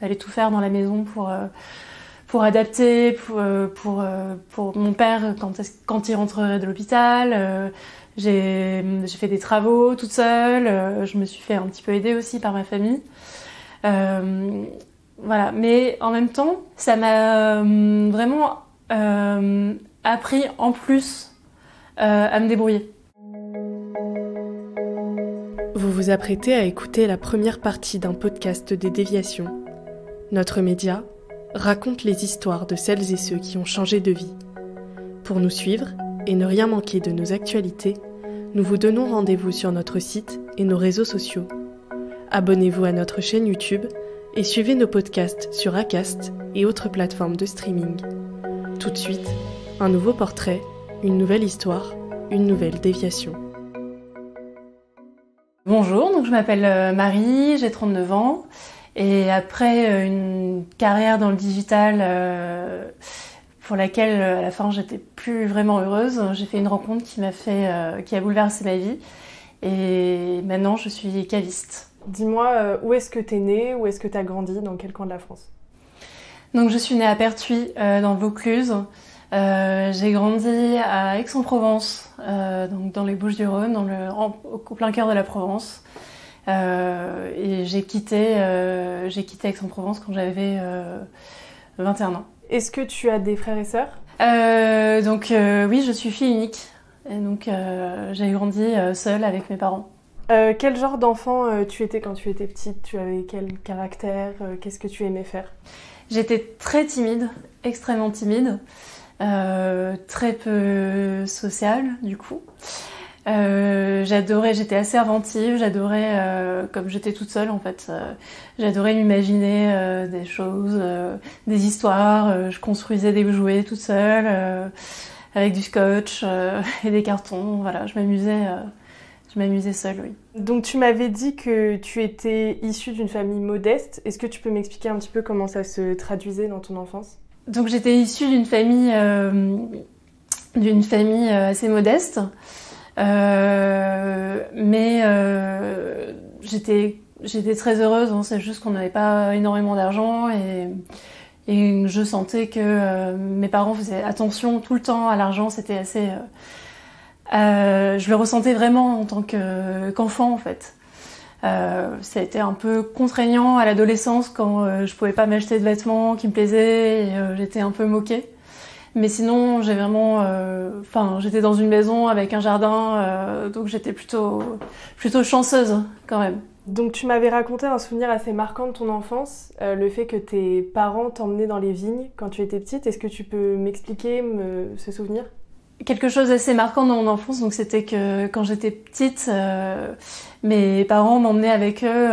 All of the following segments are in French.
Fallait tout faire dans la maison pour adapter, pour mon père quand il rentrerait de l'hôpital. J'ai fait des travaux toute seule. Je me suis fait un petit peu aider aussi par ma famille. Voilà. Mais en même temps, ça m'a vraiment appris en plus à me débrouiller. Vous vous apprêtez à écouter la première partie d'un podcast des Déviations. Notre média raconte les histoires de celles et ceux qui ont changé de vie. Pour nous suivre et ne rien manquer de nos actualités, nous vous donnons rendez-vous sur notre site et nos réseaux sociaux. Abonnez-vous à notre chaîne YouTube et suivez nos podcasts sur Acast et autres plateformes de streaming. Tout de suite, un nouveau portrait, une nouvelle histoire, une nouvelle déviation. Bonjour, donc je m'appelle Marie, j'ai 39 ans. Et après une carrière dans le digital pour laquelle à la fin j'étais plus vraiment heureuse, j'ai fait une rencontre qui a bouleversé ma vie. Et maintenant je suis caviste. Dis-moi, où est-ce que t'es née, où est-ce que t'as grandi, dans quel coin de la France? Donc je suis née à Pertuis, dans le Vaucluse. J'ai grandi à Aix-en-Provence, donc dans les Bouches-du-Rhône, au plein cœur de la Provence. Et j'ai quitté Aix-en-Provence quand j'avais 21 ans. Est-ce que tu as des frères et sœurs? Oui, je suis fille unique. Et donc j'ai grandi seule avec mes parents. Quel genre d'enfant tu étais quand tu étais petite? Tu avais quel caractère? Qu'est-ce que tu aimais faire? J'étais très timide, extrêmement timide. Très peu sociale du coup. J'étais assez inventive, comme j'étais toute seule en fait, j'adorais m'imaginer des choses, des histoires, je construisais des jouets toute seule, avec du scotch et des cartons, voilà, je m'amusais seule, oui. Donc tu m'avais dit que tu étais issue d'une famille modeste, est-ce que tu peux m'expliquer un petit peu comment ça se traduisait dans ton enfance? Donc j'étais issue d'une famille assez modeste. Mais j'étais très heureuse, hein, c'est juste qu'on n'avait pas énormément d'argent et je sentais que mes parents faisaient attention tout le temps à l'argent, c'était assez... je le ressentais vraiment en tant qu'enfant en fait. Ça a été un peu contraignant à l'adolescence quand je pouvais pas m'acheter de vêtements qui me plaisaient et j'étais un peu moquée. Mais sinon, j'étais dans une maison avec un jardin, donc j'étais plutôt chanceuse quand même. Donc tu m'avais raconté un souvenir assez marquant de ton enfance, le fait que tes parents t'emmenaient dans les vignes quand tu étais petite. Est-ce que tu peux m'expliquer ce souvenir? Quelque chose d'assez marquant dans mon enfance, donc c'était que quand j'étais petite, mes parents m'emmenaient avec eux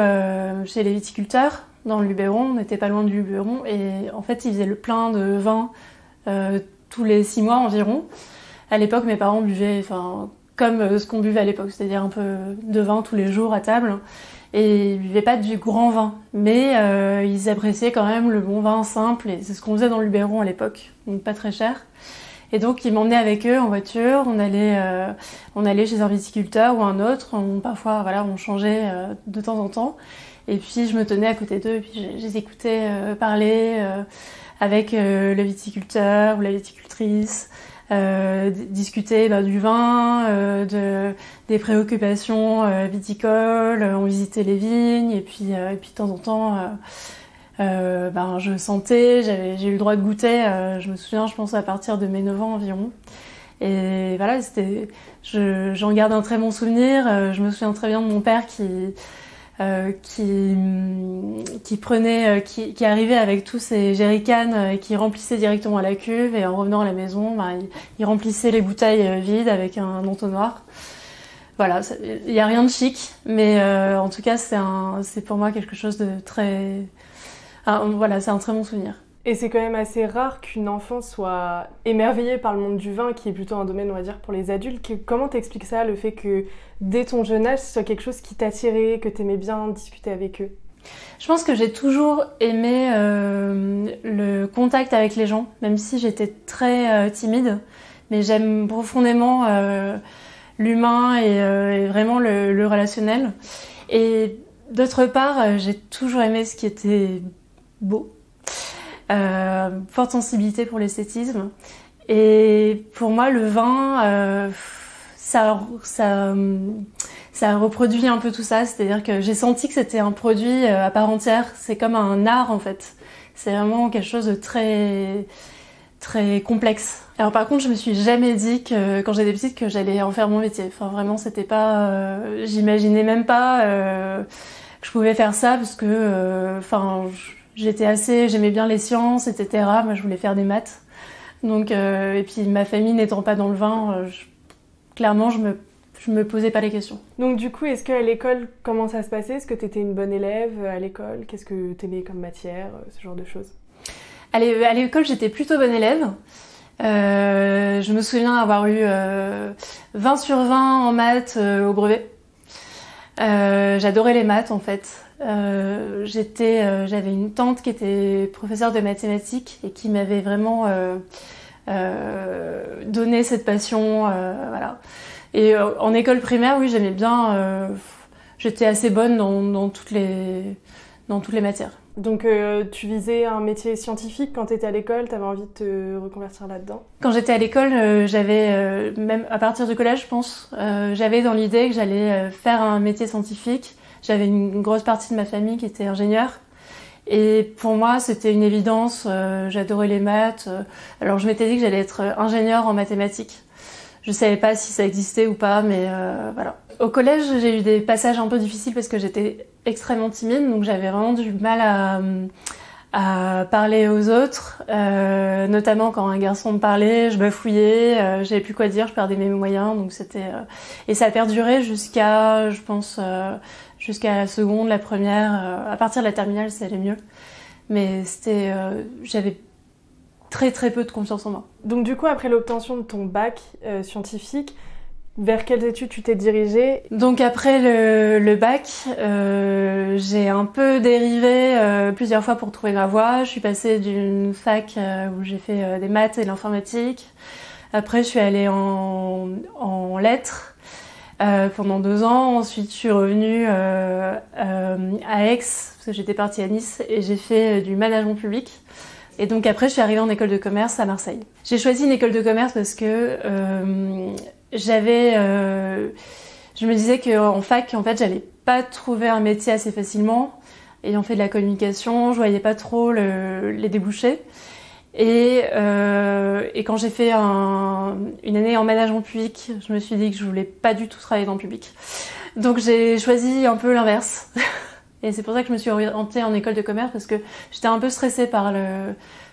chez les viticulteurs dans le Luberon. On n'était pas loin du Luberon et en fait ils faisaient le plein de vin tous les 6 mois environ. À l'époque, mes parents buvaient, comme ce qu'on buvait à l'époque, c'est-à-dire un peu de vin tous les jours à table. Et ils buvaient pas du grand vin, mais ils appréciaient quand même le bon vin simple. Et c'est ce qu'on faisait dans le Luberon à l'époque, donc pas très cher. Et donc ils m'emmenaient avec eux en voiture. On allait chez un viticulteur ou un autre. Parfois, on changeait de temps en temps. Et puis je me tenais à côté d'eux et puis je les écoutais parler avec le viticulteur ou la viticultrice, discuter du vin, des préoccupations viticoles, on visitait les vignes et puis de temps en temps je sentais, j'ai eu le droit de goûter, je me souviens, je pense à partir de mes 9 ans environ. Et voilà, j'en garde un très bon souvenir, je me souviens très bien de mon père qui arrivait avec tous ses jerrycans et qui remplissait directement à la cuve et en revenant à la maison, il remplissait les bouteilles vides avec un entonnoir. Voilà, il y a rien de chic, mais en tout cas c'est pour moi quelque chose de très... c'est un très bon souvenir. Et c'est quand même assez rare qu'une enfant soit émerveillée par le monde du vin, qui est plutôt un domaine, on va dire, pour les adultes. Comment t'expliques ça, le fait que dès ton jeune âge, ce soit quelque chose qui t'attirait, que t'aimais bien discuter avec eux? Je pense que j'ai toujours aimé le contact avec les gens, même si j'étais très timide. Mais j'aime profondément l'humain et vraiment le relationnel. Et d'autre part, j'ai toujours aimé ce qui était beau. Forte sensibilité pour l'esthétisme. Et pour moi, le vin, ça reproduit un peu tout ça. C'est-à-dire que j'ai senti que c'était un produit à part entière. C'est comme un art, en fait. C'est vraiment quelque chose de très, très complexe. Alors par contre, je me suis jamais dit que, quand j'étais petite, que j'allais en faire mon métier. Enfin, vraiment, c'était pas... j'imaginais même pas que je pouvais faire ça parce que... j'aimais bien les sciences, etc. Moi, je voulais faire des maths. Donc, et puis ma famille n'étant pas dans le vin, clairement, je me posais pas les questions. Donc du coup, est-ce qu'à l'école, comment ça se passait? Est-ce que tu étais une bonne élève à l'école? Qu'est-ce que tu aimais comme matière, ce genre de choses? À l'école, j'étais plutôt bonne élève. Je me souviens avoir eu 20 sur 20 en maths au brevet. J'adorais les maths en fait. J'avais une tante qui était professeure de mathématiques et qui m'avait vraiment donné cette passion. Voilà. Et en école primaire, oui, j'aimais bien. J'étais assez bonne dans toutes les matières. Donc tu visais un métier scientifique quand tu étais à l'école, tu avais envie de te reconvertir là-dedans? Quand j'étais à l'école, j'avais, même à partir du collège, je pense, j'avais dans l'idée que j'allais faire un métier scientifique. J'avais une grosse partie de ma famille qui était ingénieure. Et pour moi, c'était une évidence, j'adorais les maths. Alors je m'étais dit que j'allais être ingénieure en mathématiques. Je savais pas si ça existait ou pas, mais voilà. Au collège, j'ai eu des passages un peu difficiles parce que j'étais extrêmement timide, donc j'avais vraiment du mal à parler aux autres, notamment quand un garçon me parlait, je bafouillais, j'avais plus quoi dire, je perdais mes moyens, donc et ça a perduré jusqu'à, je pense, jusqu'à la seconde, la première, à partir de la terminale, ça allait mieux, mais j'avais très très peu de confiance en moi. Donc du coup, après l'obtention de ton bac scientifique, vers quelles études tu t'es dirigée? Donc après le bac, j'ai un peu dérivé plusieurs fois pour trouver ma voie. Je suis passée d'une fac où j'ai fait des maths et de l'informatique. Après, je suis allée en lettres pendant 2 ans. Ensuite, je suis revenue à Aix, parce que j'étais partie à Nice, et j'ai fait du management public. Et donc après, je suis arrivée en école de commerce à Marseille. J'ai choisi une école de commerce parce que je me disais qu'en fac, en fait, j'allais pas trouver un métier assez facilement. Ayant fait de la communication, je voyais pas trop les débouchés. Et quand j'ai fait une année en management public, je me suis dit que je voulais pas du tout travailler dans le public. Donc j'ai choisi un peu l'inverse. Et c'est pour ça que je me suis orientée en école de commerce, parce que j'étais un peu stressée par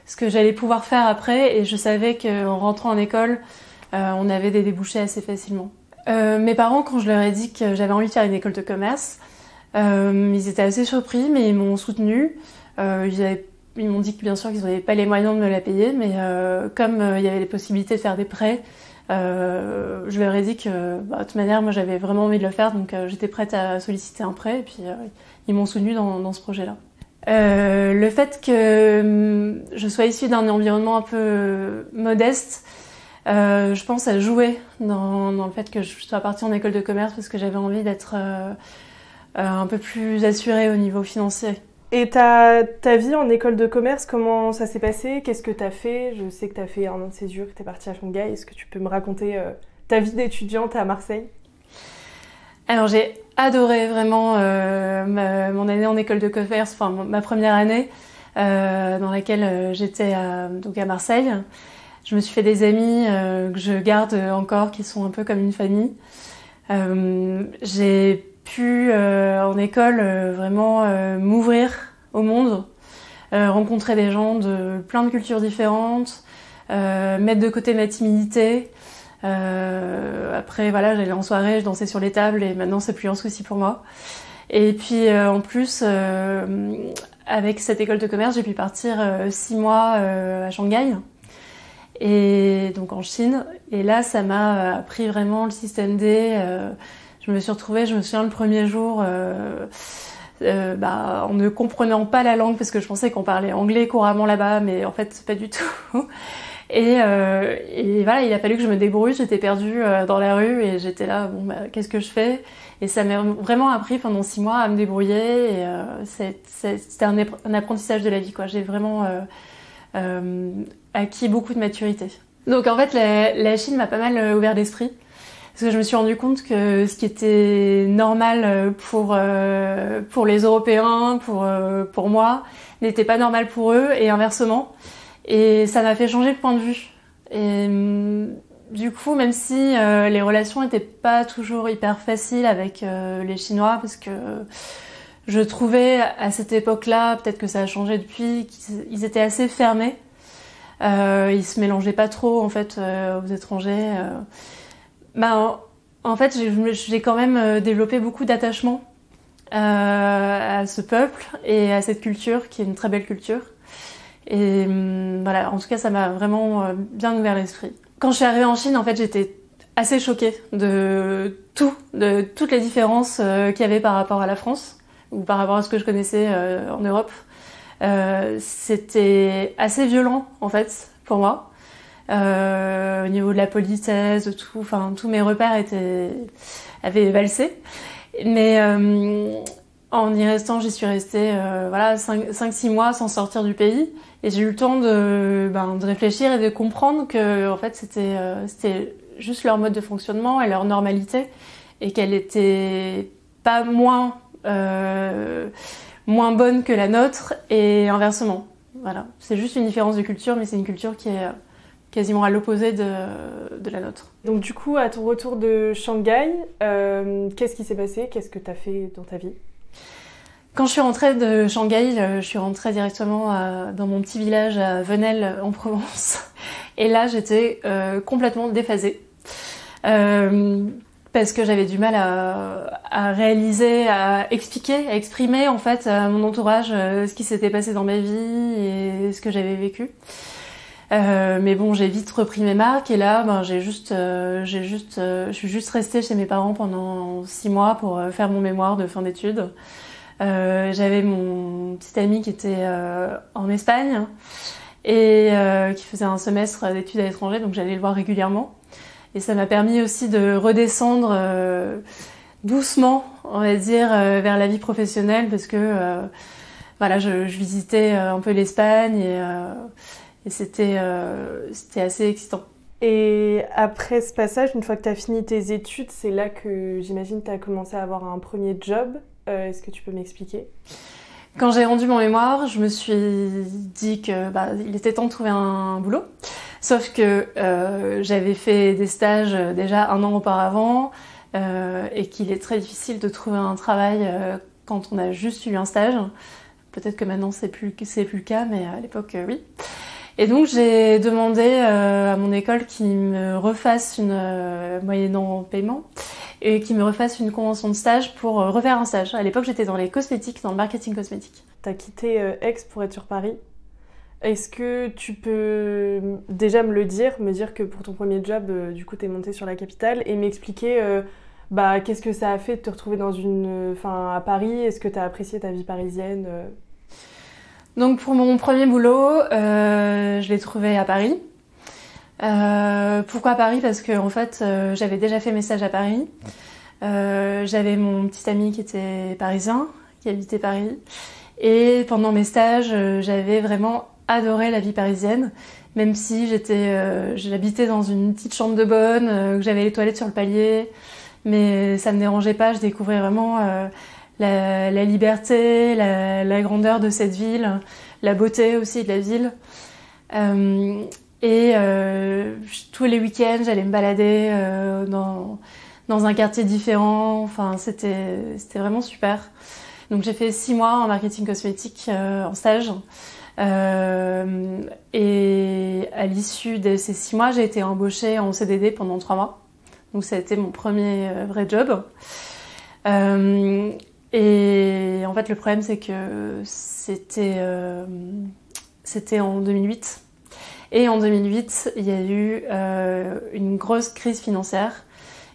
ce que j'allais pouvoir faire après, et je savais qu'en rentrant en école, on avait des débouchés assez facilement. Mes parents, quand je leur ai dit que j'avais envie de faire une école de commerce, ils étaient assez surpris, mais ils m'ont soutenue. Ils m'ont dit que bien sûr qu'ils n'avaient pas les moyens de me la payer, mais comme il y avait les possibilités de faire des prêts, je leur ai dit que de toute manière, moi j'avais vraiment envie de le faire, donc j'étais prête à solliciter un prêt, et puis ils m'ont soutenue dans ce projet-là. Le fait que je sois issue d'un environnement un peu modeste, je pense à jouer dans le fait que je sois partie en école de commerce, parce que j'avais envie d'être un peu plus assurée au niveau financier. Et ta vie en école de commerce, comment ça s'est passé? Qu'est-ce que tu as fait? Je sais que tu as fait un an de césure, que tu es partie à Shanghai. Est-ce que tu peux me raconter ta vie d'étudiante à Marseille? Alors j'ai adoré vraiment mon année en école de commerce, enfin ma première année dans laquelle j'étais donc à Marseille. Je me suis fait des amis que je garde encore, qui sont un peu comme une famille. J'ai pu en école vraiment m'ouvrir au monde, rencontrer des gens de plein de cultures différentes, mettre de côté ma timidité. Après voilà, j'allais en soirée, je dansais sur les tables, et maintenant c'est plus un souci pour moi. Et puis en plus, avec cette école de commerce, j'ai pu partir 6 mois à Shanghai, et donc en Chine. Et là, ça m'a appris vraiment le système D. Je me souviens le premier jour, en ne comprenant pas la langue, parce que je pensais qu'on parlait anglais couramment là-bas, mais en fait pas du tout. Et voilà, il a fallu que je me débrouille. J'étais perdue dans la rue et j'étais là, bon, bah, qu'est-ce que je fais? Et ça m'a vraiment appris pendant 6 mois à me débrouiller. Et c'était un apprentissage de la vie, quoi. J'ai vraiment acquis beaucoup de maturité. Donc en fait, la Chine m'a pas mal ouvert l'esprit. Parce que je me suis rendu compte que ce qui était normal pour les Européens, pour moi, n'était pas normal pour eux et inversement. Et ça m'a fait changer de point de vue. Et du coup, même si les relations n'étaient pas toujours hyper faciles avec les Chinois, parce que je trouvais à cette époque-là, peut-être que ça a changé depuis, qu'ils étaient assez fermés. Ils se mélangeaient pas trop en fait aux étrangers. En fait, j'ai quand même développé beaucoup d'attachement à ce peuple et à cette culture, qui est une très belle culture. Et voilà, en tout cas, ça m'a vraiment bien ouvert l'esprit. Quand je suis arrivée en Chine, en fait, j'étais assez choquée de toutes les différences qu'il y avait par rapport à la France ou par rapport à ce que je connaissais en Europe. C'était assez violent, en fait, pour moi. Au niveau de la politesse, de tout, enfin tous mes repères avaient valsé. Mais en y restant, j'y suis restée 5-6 mois sans sortir du pays, et j'ai eu le temps de réfléchir et de comprendre que en fait c'était juste leur mode de fonctionnement et leur normalité, et qu'elle était pas moins bonne que la nôtre et inversement. Voilà, c'est juste une différence de culture, mais c'est une culture qui est quasiment à l'opposé de la nôtre. Donc du coup, à ton retour de Shanghai, qu'est-ce qui s'est passé? Qu'est-ce que tu as fait dans ta vie? Quand je suis rentrée de Shanghai, je suis rentrée directement dans mon petit village à Venelle en Provence. Et là, j'étais complètement déphasée. Parce que j'avais du mal à réaliser, à expliquer, à exprimer en fait à mon entourage ce qui s'était passé dans ma vie et ce que j'avais vécu. Mais bon, j'ai vite repris mes marques et là, je suis juste restée chez mes parents pendant 6 mois pour faire mon mémoire de fin d'études. J'avais mon petit ami qui était en Espagne et qui faisait un semestre d'études à l'étranger, donc j'allais le voir régulièrement. Et ça m'a permis aussi de redescendre doucement, on va dire, vers la vie professionnelle, parce que je visitais un peu l'Espagne et c'était assez excitant. Et après ce passage, une fois que tu as fini tes études, c'est là que j'imagine tu as commencé à avoir un premier job. Est-ce que tu peux m'expliquer? Quand j'ai rendu mon mémoire, je me suis dit que il était temps de trouver un boulot. Sauf que j'avais fait des stages déjà 1 an auparavant et qu'il est très difficile de trouver un travail quand on a juste eu un stage. Peut-être que maintenant c'est plus le cas, mais à l'époque oui. Et donc j'ai demandé à mon école qu'ils me refasse moyennant paiement, et qu'ils me refasse une convention de stage pour refaire un stage. À l'époque, j'étais dans les cosmétiques, dans le marketing cosmétique. T'as quitté Aix pour être sur Paris. Est-ce que tu peux déjà me dire que pour ton premier job, du coup, t'es montée sur la capitale, et m'expliquer qu'est-ce que ça a fait de te retrouver à Paris? Est-ce que t'as apprécié ta vie parisienne? Donc pour mon premier boulot, je l'ai trouvé à Paris. Pourquoi Paris? Parce que en fait, j'avais déjà fait mes stages à Paris. J'avais mon petit ami qui était parisien, qui habitait Paris. Et pendant mes stages, j'avais vraiment adoré la vie parisienne, même si j'habitais dans une petite chambre de bonne, que j'avais les toilettes sur le palier, mais ça me dérangeait pas. Je découvrais vraiment la liberté, la grandeur de cette ville, la beauté aussi de la ville. Tous les week-ends, j'allais me balader dans un quartier différent. Enfin, c'était vraiment super. Donc j'ai fait 6 mois en marketing cosmétique en stage. Et à l'issue de ces 6 mois, j'ai été embauchée en CDD pendant 3 mois. Donc ça a été mon premier vrai job. Et en fait, le problème, c'est que c'était en 2008. Et en 2008, il y a eu une grosse crise financière.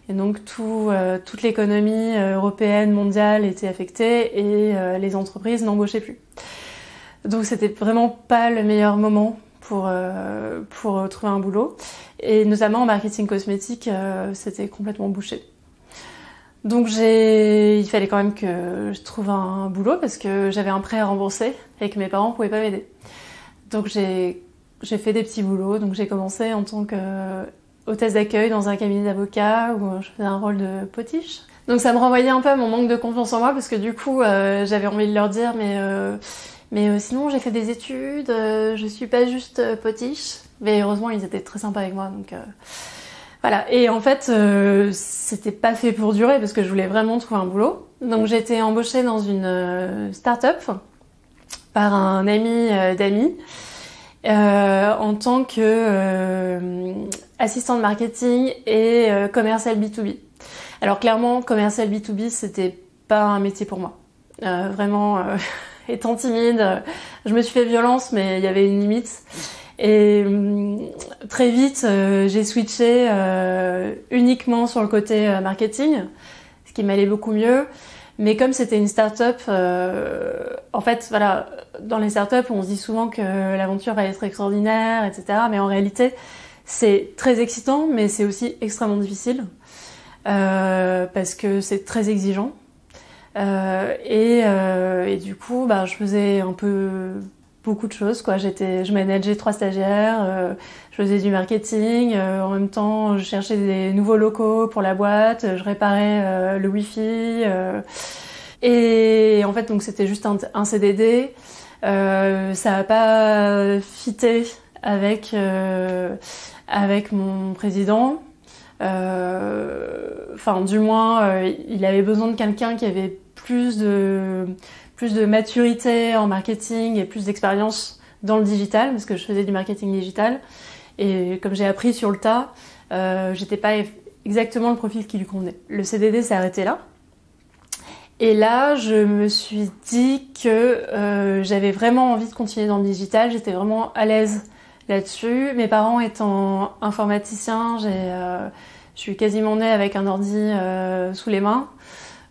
Et donc, toute l'économie européenne, mondiale était affectée et les entreprises n'embauchaient plus. Donc, c'était vraiment pas le meilleur moment pour trouver un boulot. Et notamment en marketing cosmétique, c'était complètement bouché. Donc il fallait quand même que je trouve un boulot parce que j'avais un prêt à rembourser et que mes parents pouvaient pas m'aider. Donc j'ai fait des petits boulots. Donc j'ai commencé en tant que hôtesse d'accueil dans un cabinet d'avocats où je faisais un rôle de potiche. Donc ça me renvoyait un peu à mon manque de confiance en moi parce que du coup j'avais envie de leur dire mais sinon j'ai fait des études, je suis pas juste potiche. Mais heureusement ils étaient très sympas avec moi donc voilà. Et en fait c'était pas fait pour durer parce que je voulais vraiment trouver un boulot. Donc j'ai été embauchée dans une start-up par un ami d'amis en tant que assistante marketing et commercial B2B. Alors clairement, commercial B2B, c'était pas un métier pour moi. Vraiment, étant timide, je me suis fait violence, mais il y avait une limite. Et très vite, j'ai switché uniquement sur le côté marketing, ce qui m'allait beaucoup mieux. Mais comme c'était une start-up, en fait, voilà, dans les start-up, on se dit souvent que l'aventure va être extraordinaire, etc. Mais en réalité, c'est très excitant, mais c'est aussi extrêmement difficile. Parce que c'est très exigeant et du coup je faisais un peu beaucoup de choses quoi. Je manageais 3 stagiaires, je faisais du marketing, en même temps je cherchais des nouveaux locaux pour la boîte, je réparais le wifi et en fait donc c'était juste un CDD. Ça a pas fité avec mon président. Enfin, du moins, il avait besoin de quelqu'un qui avait plus de maturité en marketing et plus d'expérience dans le digital, parce que je faisais du marketing digital. Et comme j'ai appris sur le tas, j'étais pas exactement le profil qui lui convenait. Le CDD s'est arrêté là. Et là, je me suis dit que j'avais vraiment envie de continuer dans le digital. J'étais vraiment à l'aise là-dessus. Mes parents étant informaticiens, je suis quasiment née avec un ordi sous les mains.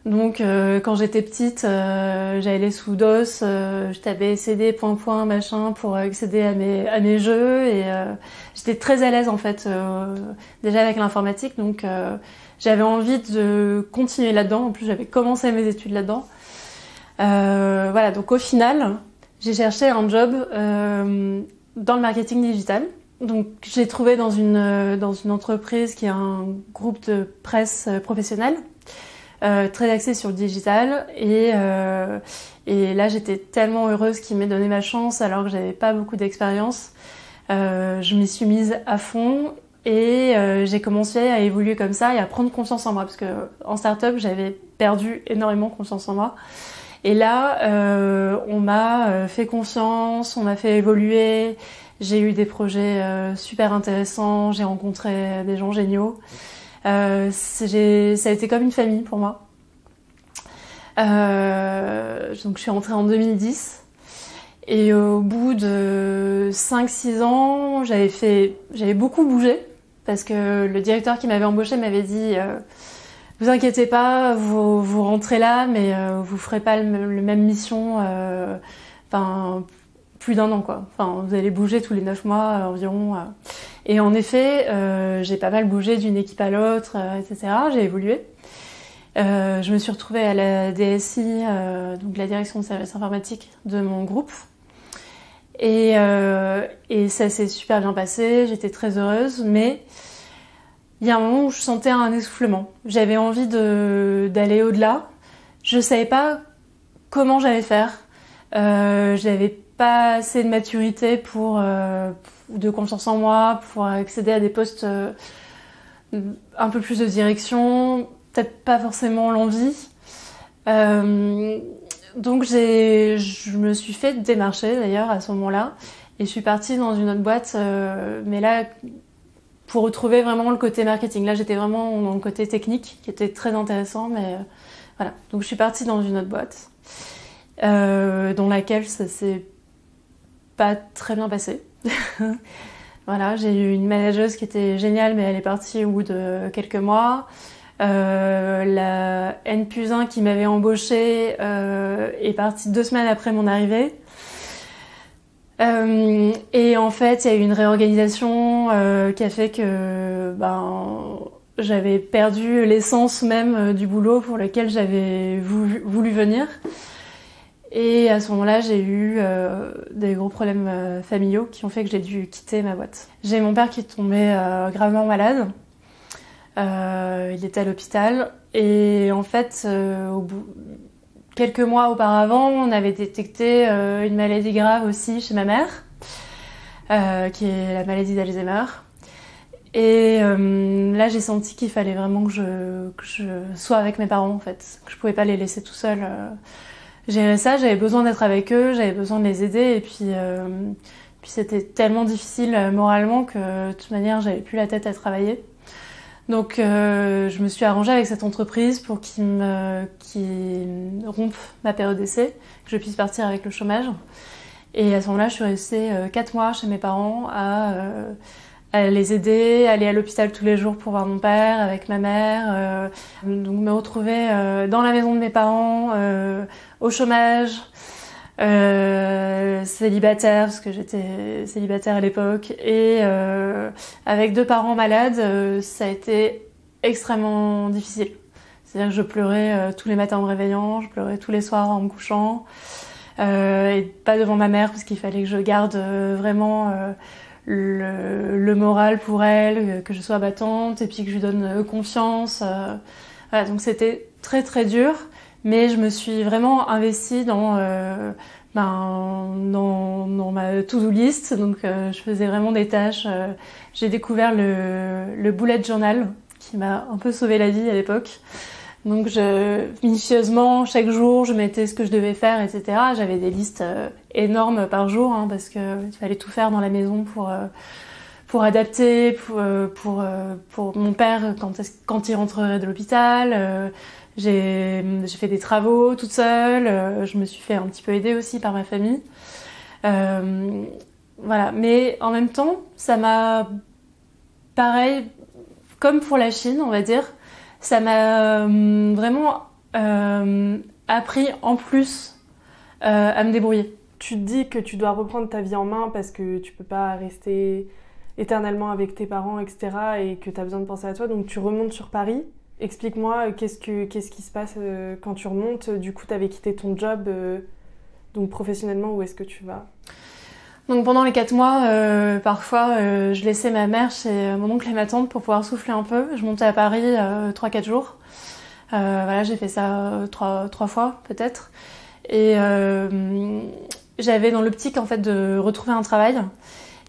Donc quand j'étais petite, j'allais sous DOS, je tapais CD, point, machin pour accéder à mes jeux et j'étais très à l'aise en fait déjà avec l'informatique. Donc j'avais envie de continuer là-dedans. En plus, j'avais commencé mes études là-dedans. Voilà, donc au final, j'ai cherché un job dans le marketing digital. Donc j'ai trouvé dans une entreprise qui est un groupe de presse professionnel très axé sur le digital et là j'étais tellement heureuse qu'il m'ait donné ma chance alors que j'avais pas beaucoup d'expérience. Je m'y suis mise à fond et j'ai commencé à évoluer comme ça et à prendre confiance en moi parce que en start-up j'avais perdu énormément confiance en moi. Et là, on m'a fait confiance, on m'a fait évoluer. J'ai eu des projets super intéressants, j'ai rencontré des gens géniaux. Ça a été comme une famille pour moi. Donc je suis rentrée en 2010 et au bout de 5-6 ans, j'avais beaucoup bougé parce que le directeur qui m'avait embauchée m'avait dit vous inquiétez pas, vous rentrez là, mais vous ferez pas le même mission, plus d'1 an quoi. Enfin, vous allez bouger tous les 9 mois environ. Et en effet, j'ai pas mal bougé d'une équipe à l'autre, etc. J'ai évolué. Je me suis retrouvée à la DSI, donc la direction de services informatiques de mon groupe. Et ça s'est super bien passé. J'étais très heureuse, mais il y a un moment où je sentais un essoufflement. J'avais envie d'aller au-delà. Je savais pas comment j'allais faire. J'avais pas assez de maturité de confiance en moi pour accéder à des postes un peu plus de direction. Peut-être pas forcément l'envie. Donc je me suis fait démarcher d'ailleurs à ce moment-là et je suis partie dans une autre boîte, mais là pour retrouver vraiment le côté marketing. Là j'étais vraiment dans le côté technique qui était très intéressant, mais voilà. Donc je suis partie dans une autre boîte dans laquelle ça s'est pas très bien passé. Voilà, j'ai eu une manageuse qui était géniale, mais elle est partie au bout de quelques mois. La N+1 qui m'avait embauchée est partie 2 semaines après mon arrivée. Et en fait, il y a eu une réorganisation qui a fait que j'avais perdu l'essence même du boulot pour lequel j'avais voulu venir. Et à ce moment-là, j'ai eu des gros problèmes familiaux qui ont fait que j'ai dû quitter ma boîte. J'ai mon père qui est tombé gravement malade. Il était à l'hôpital. Et en fait, quelques mois auparavant, on avait détecté une maladie grave aussi chez ma mère, qui est la maladie d'Alzheimer. Et là, j'ai senti qu'il fallait vraiment que je sois avec mes parents, en fait. Que je pouvais pas les laisser tout seuls. Gérer ça, j'avais besoin d'être avec eux, j'avais besoin de les aider. Et puis c'était tellement difficile moralement que de toute manière, j'avais plus la tête à travailler. Donc je me suis arrangée avec cette entreprise pour qu'ils rompent ma période d'essai, que je puisse partir avec le chômage. Et à ce moment-là, je suis restée 4 mois chez mes parents à les aider, aller à l'hôpital tous les jours pour voir mon père, avec ma mère. Donc me retrouver dans la maison de mes parents, au chômage, célibataire, parce que j'étais célibataire à l'époque, et avec 2 parents malades, ça a été extrêmement difficile. C'est-à-dire que je pleurais tous les matins en me réveillant, je pleurais tous les soirs en me couchant, et pas devant ma mère, parce qu'il fallait que je garde vraiment le moral pour elle, que je sois battante, et puis que je lui donne confiance. Voilà, donc c'était très très dur. Mais je me suis vraiment investie dans ma to-do list. Donc je faisais vraiment des tâches. J'ai découvert le bullet journal qui m'a un peu sauvé la vie à l'époque. Donc minutieusement, chaque jour, je mettais ce que je devais faire, etc. J'avais des listes énormes par jour, parce que il fallait tout faire dans la maison pour adapter, pour mon père quand il rentrerait de l'hôpital. J'ai fait des travaux toute seule, je me suis fait un petit peu aider aussi par ma famille. Voilà, mais en même temps, ça m'a, pareil, comme pour la Chine, on va dire, ça m'a vraiment appris en plus à me débrouiller. Tu te dis que tu dois reprendre ta vie en main parce que tu peux pas rester éternellement avec tes parents, etc. et que tu as besoin de penser à toi, donc tu remontes sur Paris. Explique-moi, qu'est-ce qui se passe quand tu remontes? Du coup, tu avais quitté ton job, donc professionnellement, où est-ce que tu vas? Donc pendant les 4 mois, parfois, je laissais ma mère chez mon oncle et ma tante pour pouvoir souffler un peu. Je montais à Paris 3-4 jours. Voilà, j'ai fait ça 3 fois peut-être. Et j'avais dans l'optique en fait de retrouver un travail.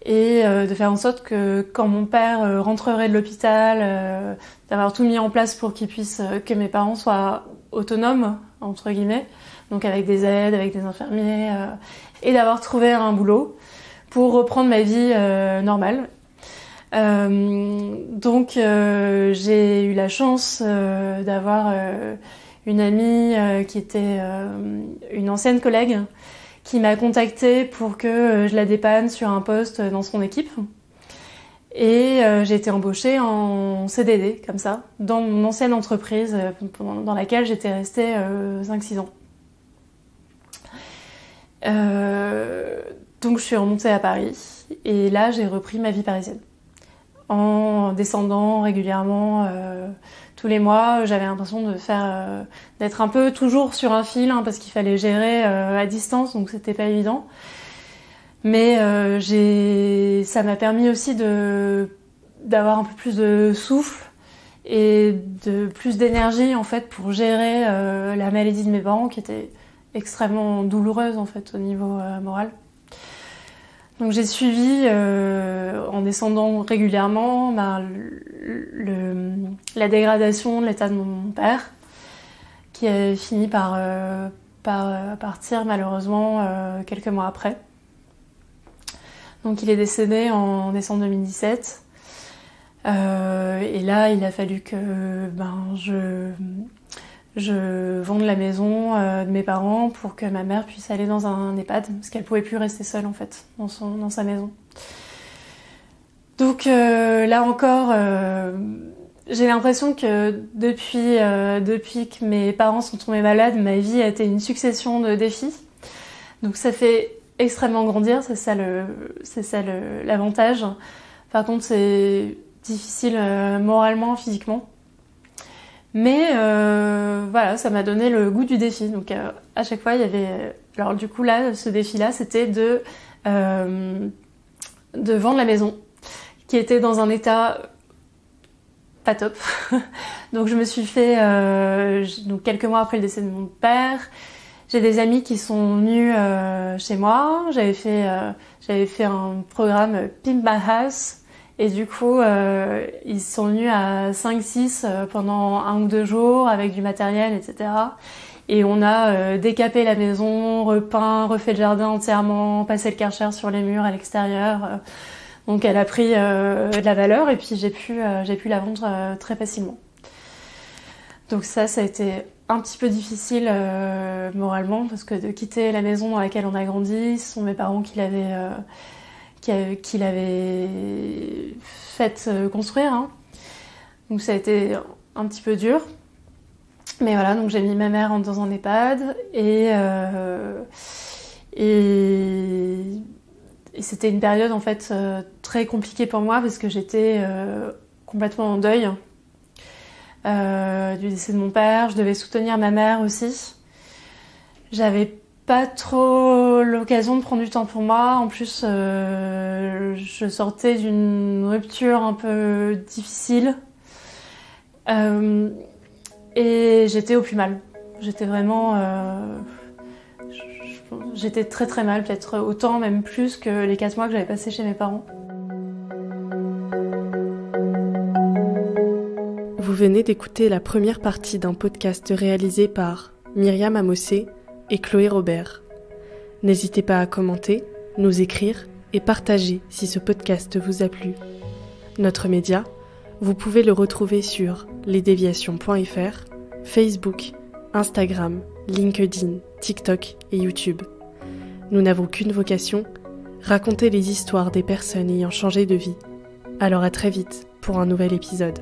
Et de faire en sorte que quand mon père rentrerait de l'hôpital, d'avoir tout mis en place pour que mes parents soient autonomes, entre guillemets, donc avec des aides, avec des infirmiers, et d'avoir trouvé un boulot pour reprendre ma vie normale. Donc j'ai eu la chance d'avoir une amie qui était une ancienne collègue, qui m'a contactée pour que je la dépanne sur un poste dans son équipe. Et j'ai été embauchée en CDD, comme ça, dans mon ancienne entreprise dans laquelle j'étais restée 5-6 ans. Donc je suis remontée à Paris et là j'ai repris ma vie parisienne. En descendant régulièrement tous les mois, j'avais l'impression d'être un peu toujours sur un fil, parce qu'il fallait gérer à distance, donc c'était pas évident. Mais ça m'a permis aussi d'avoir un peu plus de souffle et de plus d'énergie en fait pour gérer la maladie de mes parents qui était extrêmement douloureuse en fait au niveau moral. Donc j'ai suivi en descendant régulièrement la dégradation de l'état de mon père, qui a fini par partir malheureusement quelques mois après. Donc il est décédé en décembre 2017. Et là, il a fallu que je vende la maison de mes parents pour que ma mère puisse aller dans un EHPAD, parce qu'elle pouvait plus rester seule en fait dans sa maison. Donc là encore, j'ai l'impression que depuis que mes parents sont tombés malades, ma vie a été une succession de défis. Donc ça fait extrêmement grandir, c'est ça l'avantage. Par contre, c'est difficile moralement, physiquement. Mais voilà, ça m'a donné le goût du défi. Donc à chaque fois, il y avait... Alors du coup, là, ce défi-là, c'était de vendre la maison, qui était dans un état pas top. Donc je me suis fait... donc quelques mois après le décès de mon père, j'ai des amis qui sont venus chez moi. J'avais fait un programme Pimp My House. Et du coup, ils sont venus à 5-6 pendant 1 ou 2 jours avec du matériel, etc. Et on a décapé la maison, repeint, refait le jardin entièrement, passé le Karcher sur les murs à l'extérieur. Donc elle a pris de la valeur et puis j'ai pu la vendre très facilement. Donc ça a été un petit peu difficile moralement parce que de quitter la maison dans laquelle on a grandi, ce sont mes parents qui l'avaient fait construire. Hein. Donc ça a été un petit peu dur. Mais voilà, donc j'ai mis ma mère dans un EHPAD et c'était une période en fait très compliquée pour moi parce que j'étais complètement en deuil du décès de mon père. Je devais soutenir ma mère aussi. J'avais pas trop l'occasion de prendre du temps pour moi. En plus, je sortais d'une rupture un peu difficile. Et j'étais au plus mal. J'étais vraiment... j'étais très très mal, peut-être autant, même plus que les 4 mois que j'avais passés chez mes parents. Vous venez d'écouter la première partie d'un podcast réalisé par Myriam Amossé et Chloé Robert. N'hésitez pas à commenter, nous écrire et partager si ce podcast vous a plu. Notre média, vous pouvez le retrouver sur lesdéviations.fr, Facebook, Instagram, LinkedIn, TikTok et YouTube. Nous n'avons qu'une vocation, raconter les histoires des personnes ayant changé de vie. Alors à très vite pour un nouvel épisode.